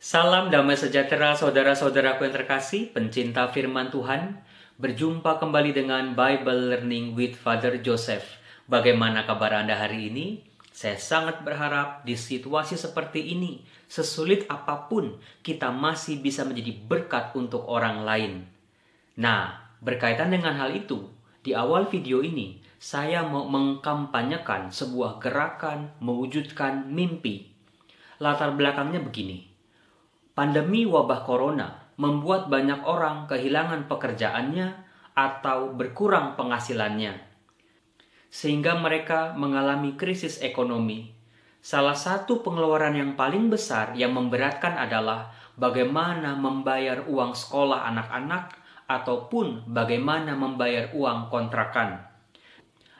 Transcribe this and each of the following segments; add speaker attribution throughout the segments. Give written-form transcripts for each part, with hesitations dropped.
Speaker 1: Salam damai sejahtera saudara-saudaraku yang terkasih, pencinta firman Tuhan. Berjumpa kembali dengan Bible Learning with Father Joseph. Bagaimana kabar Anda hari ini? Saya sangat berharap di situasi seperti ini, sesulit apapun, kita masih bisa menjadi berkat untuk orang lain. Nah, berkaitan dengan hal itu, di awal video ini, saya mau mengkampanyekan sebuah gerakan mewujudkan mimpi. Latar belakangnya begini. Pandemi wabah corona membuat banyak orang kehilangan pekerjaannya atau berkurang penghasilannya, sehingga mereka mengalami krisis ekonomi. Salah satu pengeluaran yang paling besar yang memberatkan adalah bagaimana membayar uang sekolah anak-anak ataupun bagaimana membayar uang kontrakan.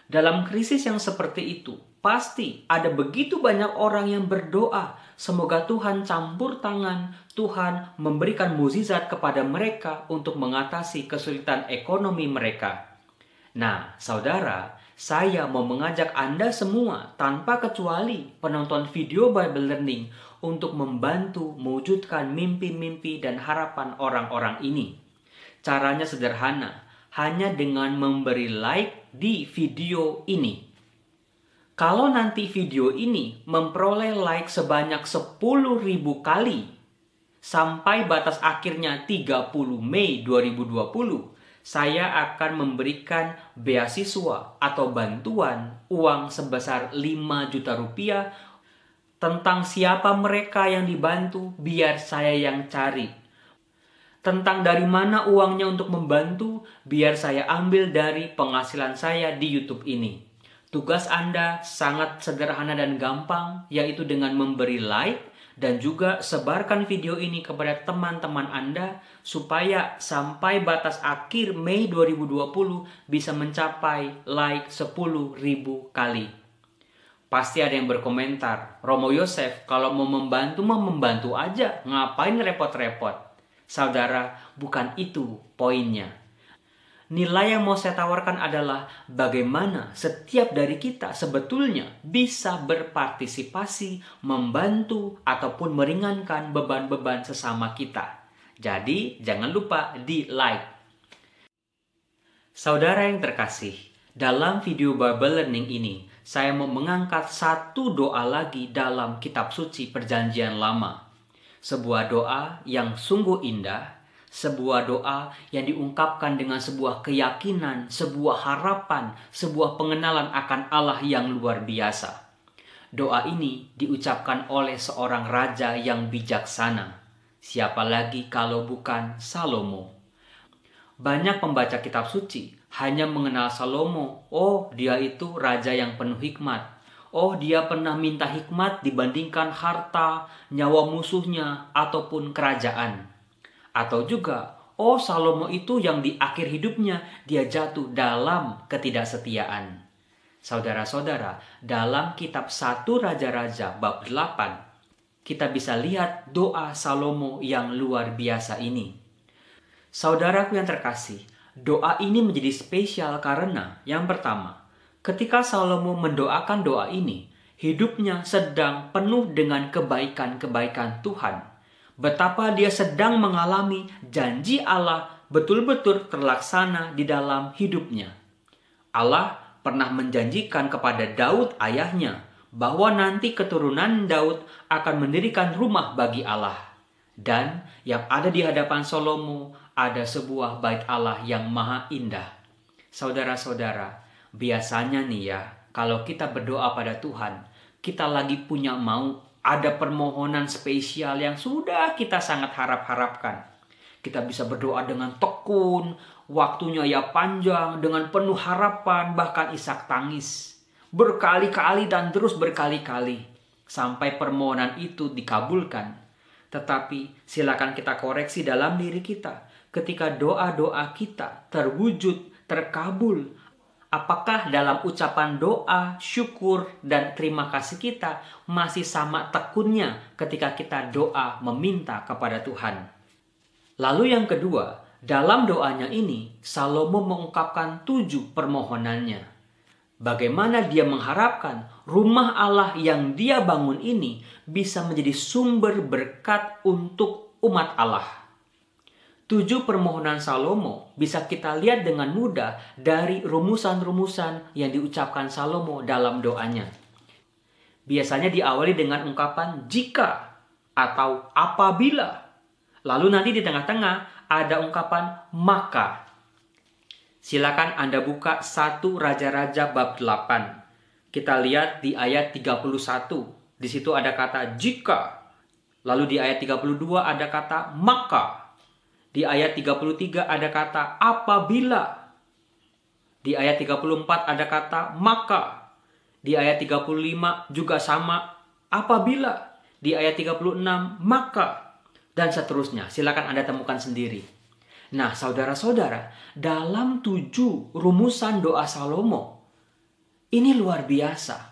Speaker 1: Dalam krisis yang seperti itu, pasti ada begitu banyak orang yang berdoa, semoga Tuhan campur tangan, Tuhan memberikan mukjizat kepada mereka untuk mengatasi kesulitan ekonomi mereka. Nah, saudara, saya mau mengajak Anda semua tanpa kecuali penonton video Bible Learning untuk membantu mewujudkan mimpi-mimpi dan harapan orang-orang ini. Caranya sederhana, hanya dengan memberi like di video ini. Kalau nanti video ini memperoleh like sebanyak 10.000 kali, sampai batas akhirnya 30 Mei 2020, saya akan memberikan beasiswa atau bantuan uang sebesar 5 juta rupiah tentang siapa mereka yang dibantu biar saya yang cari. Tentang dari mana uangnya untuk membantu, biar saya ambil dari penghasilan saya di YouTube ini. Tugas Anda sangat sederhana dan gampang, yaitu dengan memberi like dan juga sebarkan video ini kepada teman-teman Anda supaya sampai batas akhir Mei 2020 bisa mencapai like 10.000 kali. Pasti ada yang berkomentar, Romo Yosef, kalau mau membantu aja, ngapain repot-repot? Saudara, bukan itu poinnya. Nilai yang mau saya tawarkan adalah bagaimana setiap dari kita sebetulnya bisa berpartisipasi, membantu, ataupun meringankan beban-beban sesama kita. Jadi, jangan lupa di like. Saudara yang terkasih, dalam video Bible Learning ini, saya mau mengangkat satu doa lagi dalam kitab suci Perjanjian Lama. Sebuah doa yang sungguh indah, sebuah doa yang diungkapkan dengan sebuah keyakinan, sebuah harapan, sebuah pengenalan akan Allah yang luar biasa. Doa ini diucapkan oleh seorang raja yang bijaksana. Siapa lagi kalau bukan Salomo? Banyak pembaca kitab suci hanya mengenal Salomo. Oh, dia itu raja yang penuh hikmat. Oh, dia pernah minta hikmat dibandingkan harta, nyawa musuhnya, ataupun kerajaan. Atau juga, oh Salomo itu yang di akhir hidupnya dia jatuh dalam ketidaksetiaan. Saudara-saudara, dalam kitab 1 Raja-Raja bab 8, kita bisa lihat doa Salomo yang luar biasa ini. Saudaraku yang terkasih, doa ini menjadi spesial karena yang pertama, ketika Salomo mendoakan doa ini, hidupnya sedang penuh dengan kebaikan-kebaikan Tuhan. Betapa dia sedang mengalami janji Allah betul-betul terlaksana di dalam hidupnya. Allah pernah menjanjikan kepada Daud ayahnya bahwa nanti keturunan Daud akan mendirikan rumah bagi Allah. Dan yang ada di hadapan Salomo ada sebuah bait Allah yang maha indah. Saudara-saudara, biasanya nih ya, kalau kita berdoa pada Tuhan, kita lagi punya ada permohonan spesial yang sudah kita sangat harap-harapkan. Kita bisa berdoa dengan tekun, waktunya ya panjang, dengan penuh harapan, bahkan isak tangis. Berkali-kali dan terus berkali-kali, sampai permohonan itu dikabulkan. Tetapi silakan kita koreksi dalam diri kita, ketika doa-doa kita terwujud, terkabul, apakah dalam ucapan doa, syukur, dan terima kasih kita masih sama tekunnya ketika kita doa meminta kepada Tuhan? Lalu yang kedua, dalam doanya ini, Salomo mengungkapkan 7 permohonannya. bagaimana dia mengharapkan rumah Allah yang dia bangun ini bisa menjadi sumber berkat untuk umat Allah. 7 permohonan Salomo bisa kita lihat dengan mudah dari rumusan-rumusan yang diucapkan Salomo dalam doanya. Biasanya diawali dengan ungkapan jika atau apabila. Lalu nanti di tengah-tengah ada ungkapan maka. Silakan Anda buka 1 Raja-Raja bab 8. Kita lihat di ayat 31. Di situ ada kata jika. Lalu di ayat 32 ada kata maka. Di ayat 33 ada kata apabila. Di ayat 34 ada kata maka. Di ayat 35 juga sama apabila. Di ayat 36 maka. Dan seterusnya. Silakan Anda temukan sendiri. Nah, saudara-saudara, dalam 7 rumusan doa Salomo, ini luar biasa.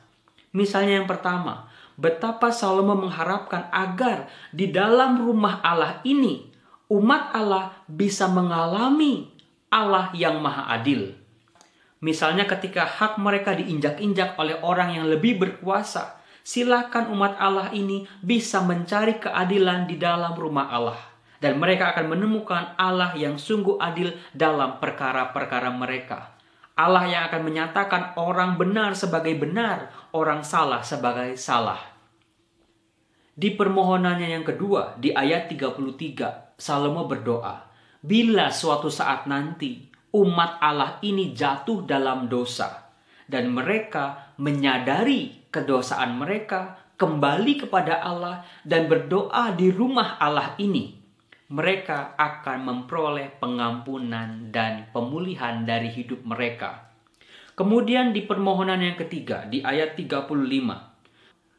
Speaker 1: Misalnya yang pertama, betapa Salomo mengharapkan agar di dalam rumah Allah ini, umat Allah bisa mengalami Allah yang maha adil. Misalnya ketika hak mereka diinjak-injak oleh orang yang lebih berkuasa, silakan umat Allah ini bisa mencari keadilan di dalam rumah Allah. Dan mereka akan menemukan Allah yang sungguh adil dalam perkara-perkara mereka. Allah yang akan menyatakan orang benar sebagai benar, orang salah sebagai salah. Di permohonannya yang kedua, di ayat 33, Salomo berdoa, bila suatu saat nanti umat Allah ini jatuh dalam dosa, dan mereka menyadari kedosaan mereka, kembali kepada Allah, dan berdoa di rumah Allah ini, mereka akan memperoleh pengampunan dan pemulihan dari hidup mereka. Kemudian di permohonan yang ketiga, di ayat 35.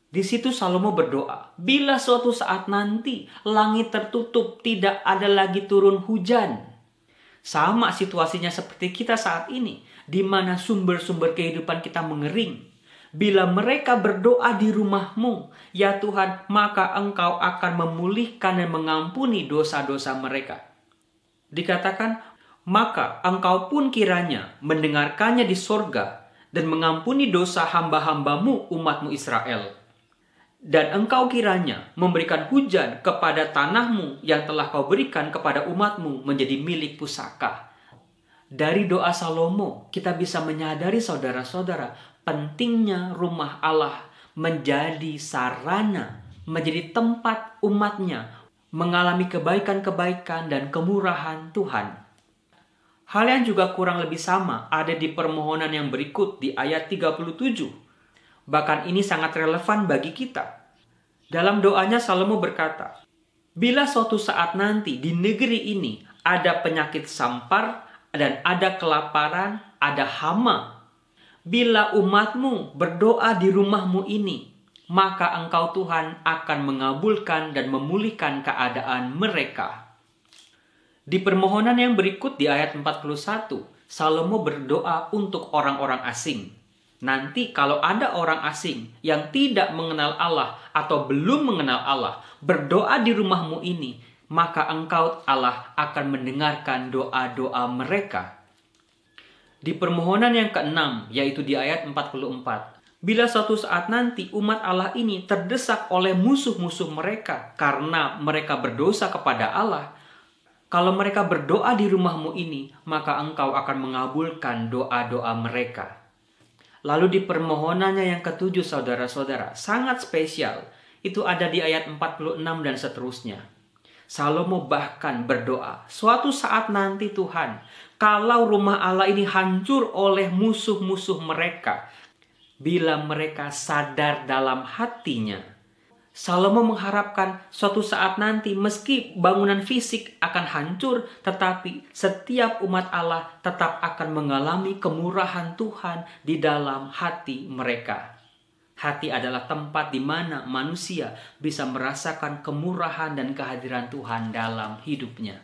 Speaker 1: Di situ Salomo berdoa, bila suatu saat nanti langit tertutup, tidak ada lagi turun hujan. Sama situasinya seperti kita saat ini, di mana sumber-sumber kehidupan kita mengering. Bila mereka berdoa di rumah-Mu, ya Tuhan, maka Engkau akan memulihkan dan mengampuni dosa-dosa mereka. Dikatakan, maka Engkau pun kiranya mendengarkannya di sorga dan mengampuni dosa hamba-hamba-Mu, umat-Mu Israel. Dan Engkau kiranya memberikan hujan kepada tanah-Mu yang telah Kau berikan kepada umat-Mu menjadi milik pusaka. Dari doa Salomo, kita bisa menyadari saudara-saudara, pentingnya rumah Allah menjadi sarana, menjadi tempat umatnya mengalami kebaikan-kebaikan dan kemurahan Tuhan. Hal yang juga kurang lebih sama ada di permohonan yang berikut di ayat 37. Bahkan ini sangat relevan bagi kita. Dalam doanya Salomo berkata, bila suatu saat nanti di negeri ini ada penyakit sampar dan ada kelaparan, ada hama, bila umat-Mu berdoa di rumah-Mu ini, maka Engkau Tuhan akan mengabulkan dan memulihkan keadaan mereka. Di permohonan yang berikut di ayat 41, Salomo berdoa untuk orang-orang asing. Nanti kalau ada orang asing yang tidak mengenal Allah atau belum mengenal Allah, berdoa di rumah-Mu ini, maka Engkau Allah akan mendengarkan doa-doa mereka. Di permohonan yang keenam, yaitu di ayat 44. Bila suatu saat nanti umat Allah ini terdesak oleh musuh-musuh mereka karena mereka berdosa kepada Allah, kalau mereka berdoa di rumah-Mu ini, maka Engkau akan mengabulkan doa-doa mereka. Lalu di permohonannya yang ketujuh, saudara-saudara, sangat spesial. Itu ada di ayat 46 dan seterusnya. Salomo bahkan berdoa, suatu saat nanti Tuhan, kalau rumah Allah ini hancur oleh musuh-musuh mereka, bila mereka sadar dalam hatinya. Salomo mengharapkan suatu saat nanti meski bangunan fisik akan hancur, tetapi setiap umat Allah tetap akan mengalami kemurahan Tuhan di dalam hati mereka. Hati adalah tempat di mana manusia bisa merasakan kemurahan dan kehadiran Tuhan dalam hidupnya.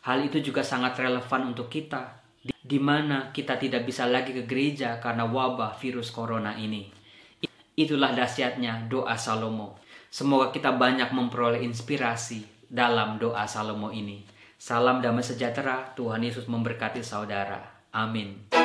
Speaker 1: Hal itu juga sangat relevan untuk kita, di mana kita tidak bisa lagi ke gereja karena wabah virus corona ini. Itulah dahsyatnya doa Salomo. Semoga kita banyak memperoleh inspirasi dalam doa Salomo ini. Salam damai sejahtera, Tuhan Yesus memberkati saudara. Amin.